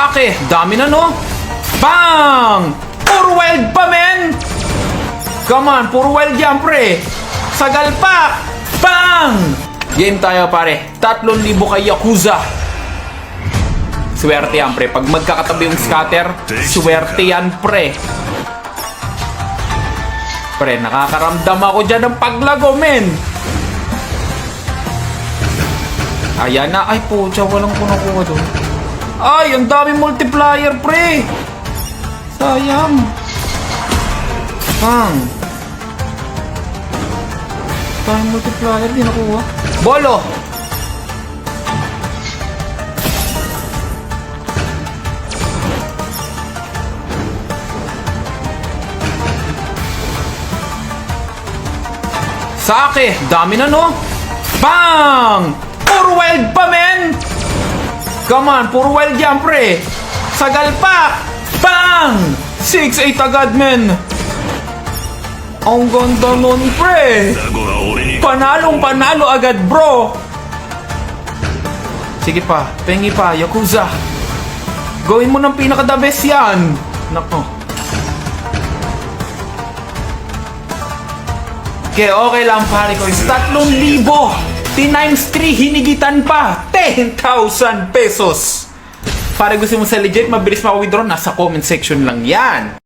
Sake, dami na no. Bang! Puro wild pa men. Come on, puro wild yan pre. Sagal pa. Bang! Game tayo pare. 3,000 kay Yakuza. Swerte yan pre. Pag magkakatabi yung scatter, swerte yan pre. Pre, nakakaramdam ako dyan ng paglago men. Ayan na. Ay pucha, walang kunakuha doon. Ay, ang dami multiplier pre. Sayang. Bang. Dami multiplier, di nakuha. Bolo. Sake, dami na no. Bang! Puro wild pa men. Come on, puro wild yan pre. Sagal pa. Bang! 6-8 agad men. Ang ganda nun pre. Panalong panalo agad bro. Sige pa, pengi pa, Yakuza. Gawin mo ng pinaka-the best yan. Nako. Okay lang pare ko. 3,000. Times 3, hinigitan pa. 10,000 pesos. Pare gusto mo sa legit, mabilis maka-withdraw, nasa comment section lang yan.